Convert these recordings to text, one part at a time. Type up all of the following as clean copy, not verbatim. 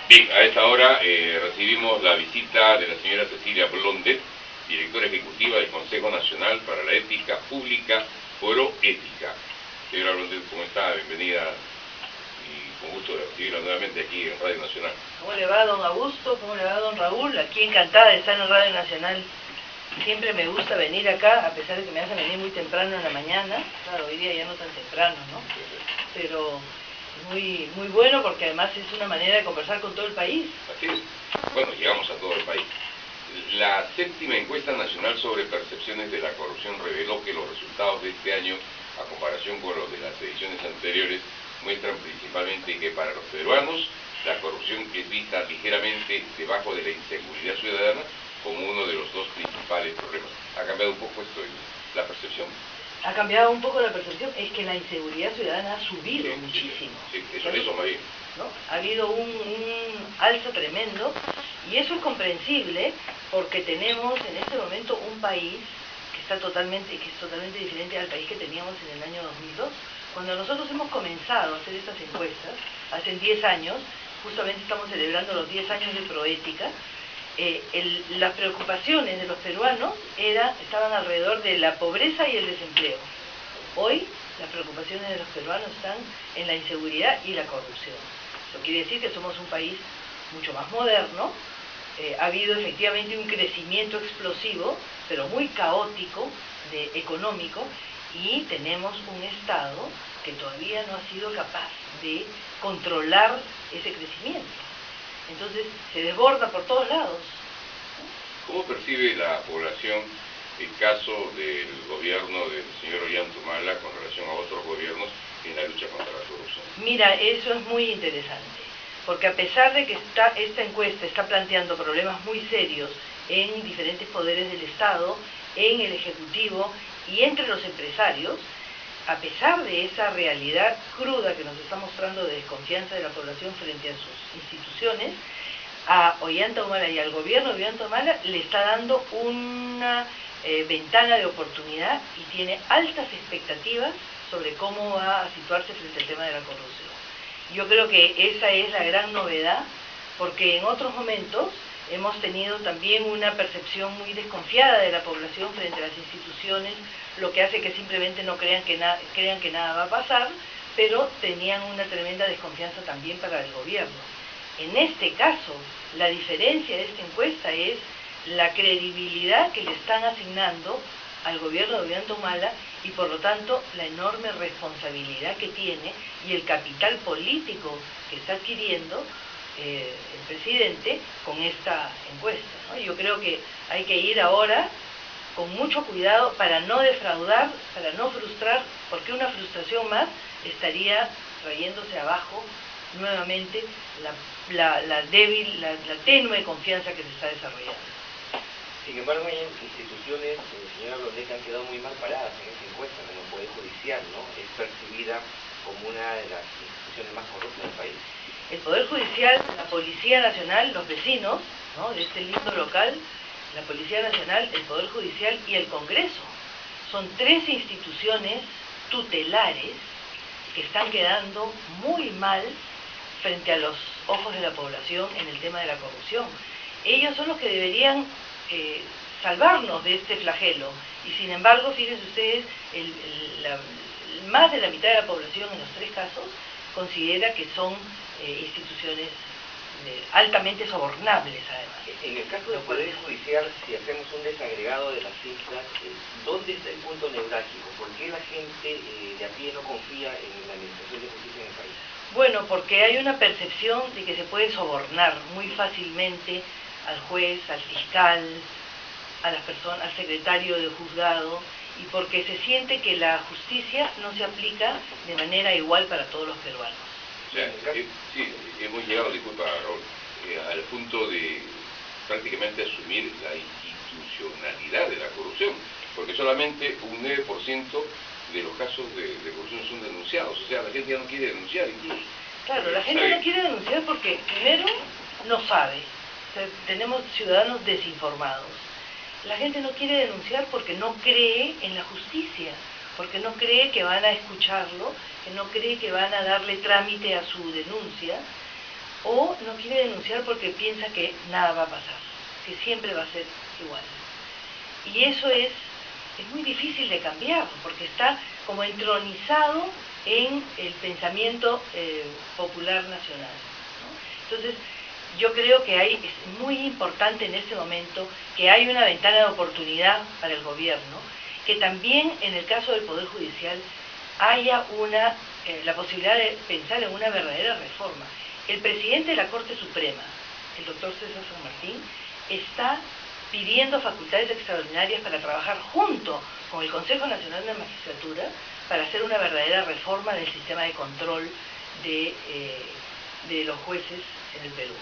Bien, a esta hora recibimos la visita de la señora Cecilia Blondet, directora ejecutiva del Consejo Nacional para la Ética Pública, Foro Ética. Señora Blondet, ¿cómo está? Bienvenida y con gusto de recibirla nuevamente aquí en Radio Nacional. ¿Cómo le va, don Augusto? ¿Cómo le va, don Raúl? Aquí encantada de estar en Radio Nacional. Siempre me gusta venir acá, a pesar de que me hacen venir muy temprano en la mañana. Claro, hoy día ya no tan temprano, ¿no? Pero muy bueno porque además es una manera de conversar con todo el país. Así es. Bueno, llegamos a todo el país. La séptima encuesta nacional sobre percepciones de la corrupción reveló que los resultados de este año, a comparación con los de las ediciones anteriores, muestran principalmente que para los peruanos la corrupción es vista ligeramente debajo de la inseguridad ciudadana como uno de los dos principales problemas. ¿Ha cambiado un poco esto, la percepción? Ha cambiado un poco la percepción, es que la inseguridad ciudadana ha subido muchísimo. Sí, eso más bien. ¿No? Ha habido un alza tremendo y eso es comprensible porque tenemos en este momento un país que es totalmente diferente al país que teníamos en el año 2002. Cuando nosotros hemos comenzado a hacer estas encuestas, hace 10 años, justamente estamos celebrando los 10 años de Proética, las preocupaciones de los peruanos estaban alrededor de la pobreza y el desempleo. Hoy las preocupaciones de los peruanos están en la inseguridad y la corrupción. Eso quiere decir que somos un país mucho más moderno. Ha habido efectivamente un crecimiento explosivo, pero muy caótico, económico, y tenemos un Estado que todavía no ha sido capaz de controlar ese crecimiento. Entonces se desborda por todos lados. ¿Cómo percibe la población el caso del gobierno del señor Ollanta Humala con relación a otros gobiernos en la lucha contra la corrupción? Mira, eso es muy interesante, porque a pesar de que esta encuesta está planteando problemas muy serios en diferentes poderes del Estado, en el Ejecutivo y entre los empresarios, a pesar de esa realidad cruda que nos está mostrando de desconfianza de la población frente a sus instituciones, a Ollanta Humala y al gobierno de Ollanta Humala le está dando una ventana de oportunidad y tiene altas expectativas sobre cómo va a situarse frente al tema de la corrupción. Yo creo que esa es la gran novedad, porque en otros momentos hemos tenido también una percepción muy desconfiada de la población frente a las instituciones, lo que hace que simplemente no crean que nada va a pasar, pero tenían una tremenda desconfianza también para el gobierno. En este caso, la diferencia de esta encuesta es la credibilidad que le están asignando al gobierno de Ollanta Humala y por lo tanto la enorme responsabilidad que tiene y el capital político que está adquiriendo el presidente con esta encuesta, ¿no? Yo creo que hay que ir ahora con mucho cuidado para no defraudar, para no frustrar, porque una frustración más estaría trayéndose abajo nuevamente la tenue confianza que se está desarrollando. Sin embargo, hay instituciones, señora Blondet, que han quedado muy mal paradas en esta encuesta, como el Poder Judicial, ¿no? Es percibida como una de las instituciones más corruptas del país. El Poder Judicial, la Policía Nacional, los vecinos, ¿no?, de este lindo local, la Policía Nacional, el Poder Judicial y el Congreso. Son tres instituciones tutelares que están quedando muy mal frente a los ojos de la población en el tema de la corrupción. Ellos son los que deberían salvarnos de este flagelo y sin embargo, fíjense ustedes, más de la mitad de la población en los tres casos considera que son instituciones altamente sobornables además. En el caso del Poder Judicial, si hacemos un desagregado de las cifras, ¿dónde está el punto neurálgico? ¿Por qué la gente de a pie no confía en la administración de justicia en el país? Bueno, porque hay una percepción de que se puede sobornar muy fácilmente al juez, al fiscal, a las personas, al secretario del juzgado, y porque se siente que la justicia no se aplica de manera igual para todos los peruanos. O sea, sí, hemos llegado, disculpa, Raúl, al punto de prácticamente asumir la institucionalidad de la corrupción, porque solamente un 9% de los casos de corrupción son denunciados, o sea, la gente ya no quiere denunciar incluso. Claro, la gente no quiere denunciar porque primero no sabe, o sea, tenemos ciudadanos desinformados. La gente no quiere denunciar porque no cree en la justicia, porque no cree que van a escucharlo, que no cree que van a darle trámite a su denuncia, o no quiere denunciar porque piensa que nada va a pasar, que siempre va a ser igual. Y eso es muy difícil de cambiar, porque está como entronizado en el pensamiento popular nacional, ¿no? Entonces, yo creo que es muy importante en este momento que hay una ventana de oportunidad para el gobierno, que también en el caso del Poder Judicial haya la posibilidad de pensar en una verdadera reforma. El presidente de la Corte Suprema, el doctor César San Martín, está pidiendo facultades extraordinarias para trabajar junto con el Consejo Nacional de la Magistratura para hacer una verdadera reforma del sistema de control de los jueces en el Perú.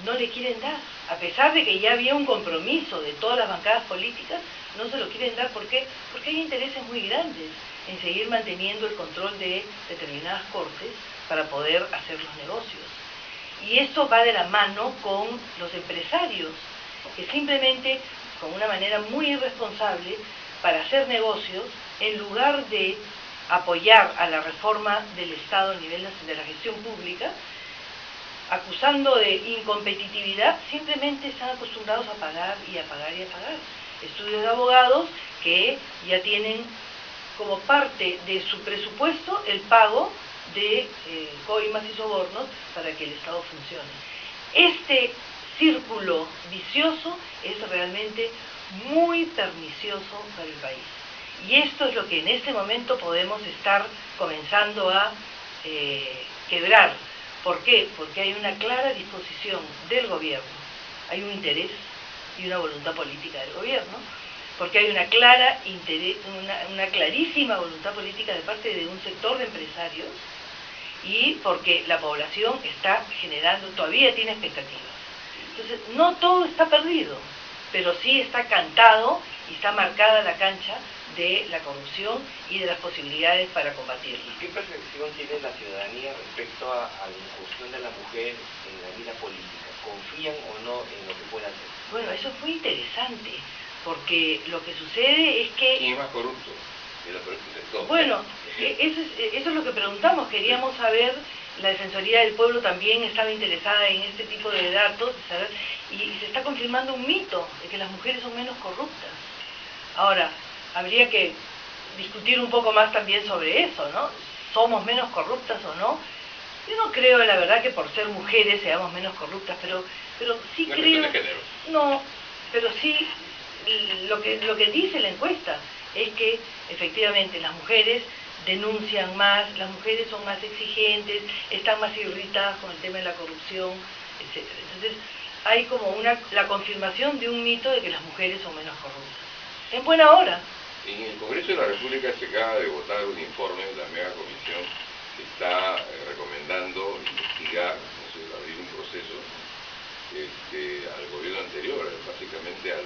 No le quieren dar, a pesar de que ya había un compromiso de todas las bancadas políticas, no se lo quieren dar. ¿Por qué? Porque hay intereses muy grandes en seguir manteniendo el control de determinadas cortes para poder hacer los negocios. Y esto va de la mano con los empresarios, que simplemente, con una manera muy irresponsable, para hacer negocios, en lugar de apoyar a la reforma del Estado a nivel de la gestión pública, acusando de incompetitividad, simplemente están acostumbrados a pagar y a pagar y a pagar. Estudios de abogados que ya tienen como parte de su presupuesto el pago de coimas y sobornos para que el Estado funcione. Este círculo vicioso es realmente muy pernicioso para el país. Y esto es lo que en este momento podemos estar comenzando a quebrar. ¿Por qué? Porque hay una clara disposición del gobierno, hay un interés y una voluntad política del gobierno, porque hay una clarísima voluntad política de parte de un sector de empresarios, y porque la población está generando, todavía tiene expectativas. Entonces, no todo está perdido, pero sí está cantado y está marcada la cancha de la corrupción y de las posibilidades para combatirla. ¿Y qué percepción tiene la ciudadanía respecto a la incursión de la mujer en la vida política? ¿Confían o no en lo que pueda hacer? Bueno, eso es muy interesante, porque lo que sucede es que... ¿Quién es más corrupto? Bueno, eso es lo que preguntamos, queríamos saber, la Defensoría del Pueblo también estaba interesada en este tipo de datos, ¿sabes? Y se está confirmando un mito de que las mujeres son menos corruptas. Ahora, habría que discutir un poco más también sobre eso, ¿no? ¿Somos menos corruptas o no? Yo no creo, la verdad, que por ser mujeres seamos menos corruptas, pero sí no creo... De género. No, pero sí, lo que dice la encuesta es que efectivamente las mujeres denuncian más, las mujeres son más exigentes, están más irritadas con el tema de la corrupción, etc. Entonces, hay como la confirmación de un mito de que las mujeres son menos corruptas. En buena hora. En el Congreso de la República se acaba de votar un informe de la mega comisión que está recomendando investigar, abrir un proceso al gobierno anterior, básicamente al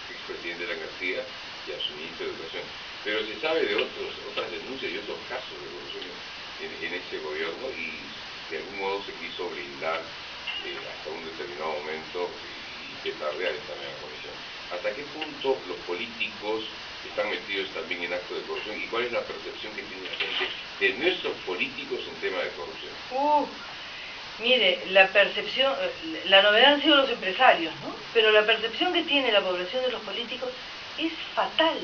expresidente de la García y a su ministro de Educación. Pero se sabe de otras denuncias y otros casos de corrupción en ese gobierno, y de algún modo se quiso blindar hasta un determinado momento y petardear esta mega comisión. ¿Hasta qué punto los políticos están metidos también en actos de corrupción y cuál es la percepción que tiene la gente de nuestros políticos en tema de corrupción? Mire, la percepción, la novedad han sido los empresarios, ¿no? Pero la percepción que tiene la población de los políticos es fatal.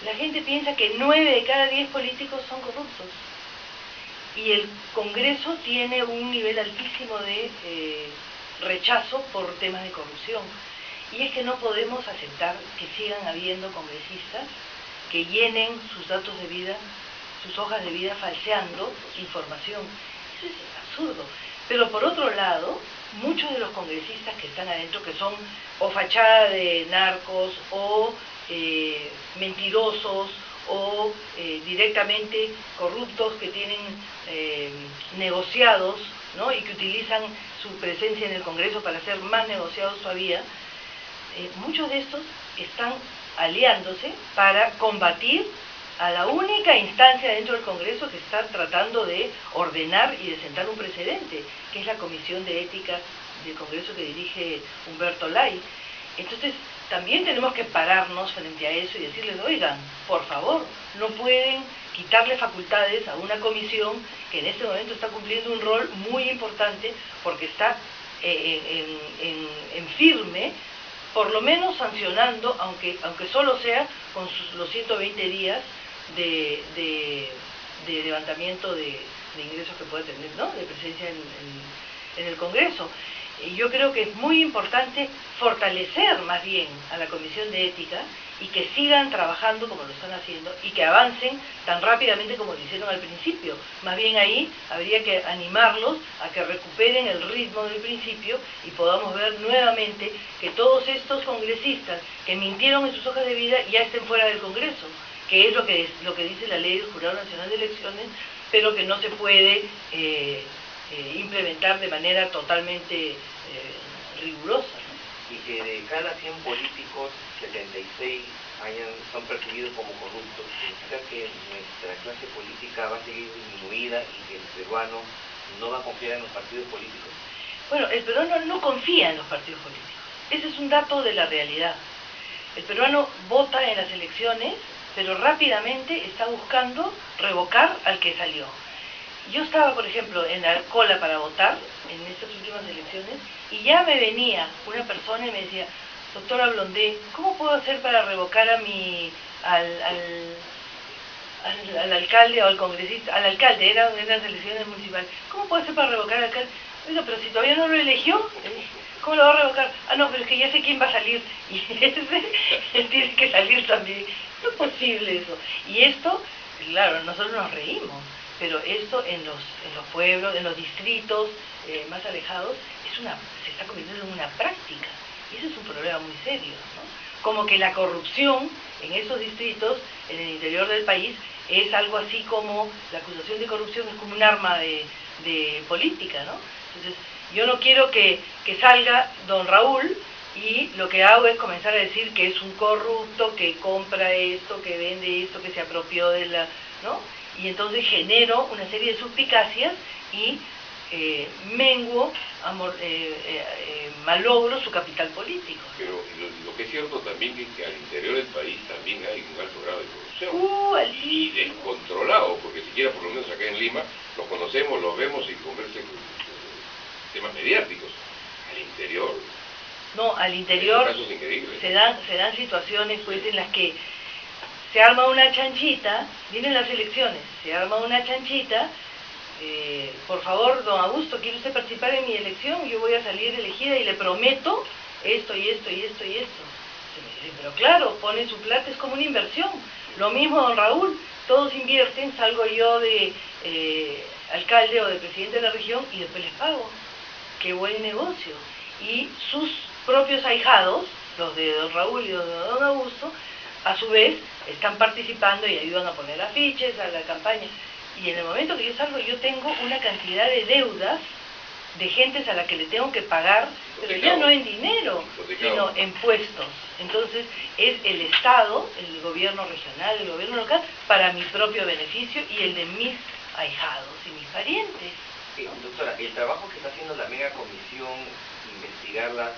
La gente piensa que 9 de cada 10 políticos son corruptos. Y el Congreso tiene un nivel altísimo de rechazo por temas de corrupción. Y es que no podemos aceptar que sigan habiendo congresistas que llenen sus datos de vida, sus hojas de vida, falseando información. Eso es absurdo. Pero por otro lado, muchos de los congresistas que están adentro, que son o fachada de narcos, o mentirosos, o directamente corruptos que tienen negociados, ¿no? Y que utilizan su presencia en el Congreso para hacer más negociados todavía, muchos de estos están aliándose para combatir a la única instancia dentro del Congreso que está tratando de ordenar y de sentar un precedente, que es la Comisión de Ética del Congreso que dirige Humberto Lay. Entonces, también tenemos que pararnos frente a eso y decirles, oigan, por favor, no pueden quitarle facultades a una comisión que en este momento está cumpliendo un rol muy importante porque está en firme, por lo menos sancionando, aunque solo sea con los 120 días de levantamiento de ingresos que puede tener, ¿no?, de presencia en el Congreso. Y yo creo que es muy importante fortalecer más bien a la Comisión de Ética y que sigan trabajando como lo están haciendo y que avancen tan rápidamente como lo hicieron al principio. Más bien ahí habría que animarlos a que recuperen el ritmo del principio y podamos ver nuevamente que todos estos congresistas que mintieron en sus hojas de vida ya estén fuera del Congreso, que es lo que dice la ley del Jurado Nacional de Elecciones, pero que no se puede implementar de manera totalmente rigurosa, ¿no? Y que de cada 100 políticos, 76 son percibidos como corruptos, significa que nuestra clase política va a seguir disminuida y que el peruano no va a confiar en los partidos políticos. Bueno, el peruano no confía en los partidos políticos. Ese es un dato de la realidad. El peruano vota en las elecciones, pero rápidamente está buscando revocar al que salió. Yo estaba, por ejemplo, en la cola para votar en estas últimas elecciones y ya me venía una persona y me decía, doctora Blondé, ¿cómo puedo hacer para revocar a al alcalde o al congresista? Al alcalde, eran las elecciones municipales. ¿Cómo puedo hacer para revocar al alcalde? Oiga, pero si todavía no lo eligió, ¿cómo lo va a revocar? Ah, no, pero es que ya sé quién va a salir y ese tiene que salir también. No es posible eso. Y esto, claro, nosotros nos reímos, pero esto en los pueblos, en los distritos más alejados, se está convirtiendo en una práctica. Y ese es un problema muy serio, ¿no? Como que la corrupción en esos distritos, en el interior del país, es algo así como, la acusación de corrupción es como un arma de política, ¿no? Entonces, yo no quiero que salga don Raúl y lo que hago es comenzar a decir que es un corrupto, que compra esto, que vende esto, que se apropió de la, ¿no? Y entonces genero una serie de suspicacias y menguo, malogro su capital político. Pero lo que es cierto también es que al interior del país también hay un alto grado de corrupción. Y descontrolado, porque siquiera por lo menos acá en Lima los conocemos, los vemos y conversan con temas mediáticos. Al interior... No, al interior se dan situaciones pues en las que se arma una chanchita, vienen las elecciones, se arma una chanchita, por favor, don Augusto, ¿quiere usted participar en mi elección? Yo voy a salir elegida y le prometo esto y esto y esto y esto. Pero claro, ponen su plata, es como una inversión. Lo mismo don Raúl, todos invierten, salgo yo de alcalde o de presidente de la región y después les pago. Qué buen negocio. Y sus propios ahijados, los de don Raúl y los de don Augusto, a su vez están participando y ayudan a poner afiches a la campaña. Y en el momento que yo salgo, yo tengo una cantidad de deudas de gentes a la que le tengo que pagar, pero ya no en dinero, sino en puestos. Entonces es el Estado, el gobierno regional, el gobierno local, para mi propio beneficio y el de mis ahijados y mis parientes. Doctora, el trabajo que está haciendo la mega comisión, investigar las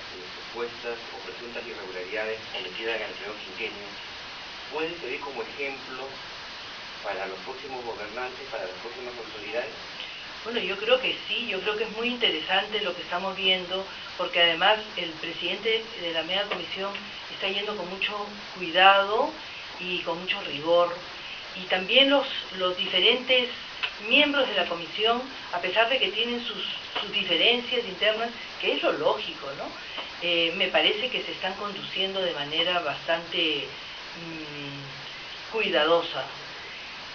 supuestas o presuntas irregularidades cometidas en el primer quinquenio, ¿puede servir como ejemplo para los próximos gobernantes, para las próximas autoridades? Bueno, yo creo que sí, yo creo que es muy interesante lo que estamos viendo, porque además el presidente de la mega comisión está yendo con mucho cuidado y con mucho rigor, y también los diferentes miembros de la comisión, a pesar de que tienen sus diferencias internas, que es lo lógico, ¿no? Me parece que se están conduciendo de manera bastante cuidadosa.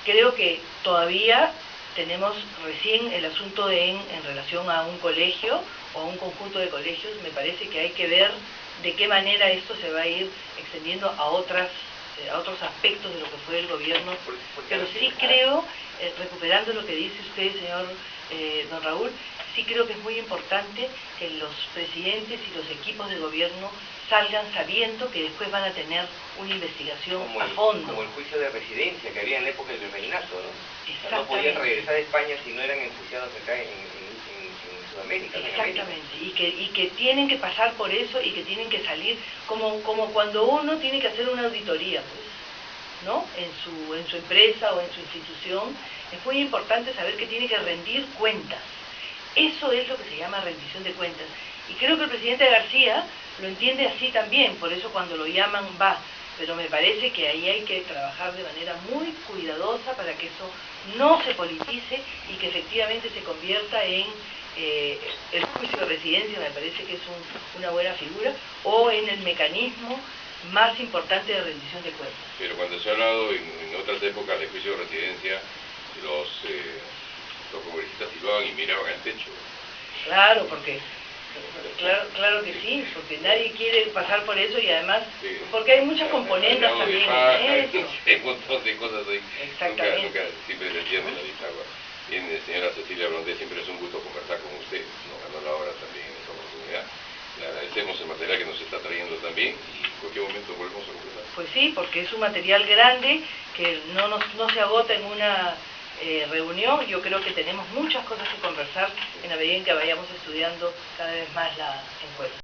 Creo que todavía tenemos recién el asunto en relación a un colegio o a un conjunto de colegios. Me parece que hay que ver de qué manera esto se va a ir extendiendo a otros aspectos de lo que fue el gobierno. Pero sí creo, recuperando lo que dice usted, señor don Raúl, sí creo que es muy importante que los presidentes y los equipos de gobierno salgan sabiendo que después van a tener una investigación a fondo. Como el juicio de residencia que había en la época del virreinato, ¿no? No podían regresar a España si no eran enjuiciados acá en su Sudamérica. Exactamente, y que tienen que pasar por eso y que tienen que salir como cuando uno tiene que hacer una auditoría, pues, ¿no? En su empresa o en su institución, es muy importante saber que tiene que rendir cuentas. Eso es lo que se llama rendición de cuentas. Y creo que el presidente García lo entiende así también, por eso cuando lo llaman va. Pero me parece que ahí hay que trabajar de manera muy cuidadosa para que eso no se politice y que efectivamente se convierta en el juicio de residencia, me parece que es una buena figura, o en el mecanismo más importante de rendición de cuentas. Pero cuando se ha hablado en otras épocas de juicio de residencia, los congresistas silbaban y miraban al techo. Claro, porque claro que sí, porque nadie quiere pasar por eso y además, sí, porque hay muchas componentes también en eso. Hay un montón de cosas ahí. Exactamente. Nunca siempre se entiende la vista. Bien, señora Cecilia Blondé, siempre es un gusto conversar con usted. Nos ganó la hora también en esta oportunidad. Le agradecemos el material que nos está trayendo también y en cualquier momento volvemos a conversar. Pues sí, porque es un material grande que no se agota en una reunión. Yo creo que tenemos muchas cosas que conversar en la medida en que vayamos estudiando cada vez más la encuesta.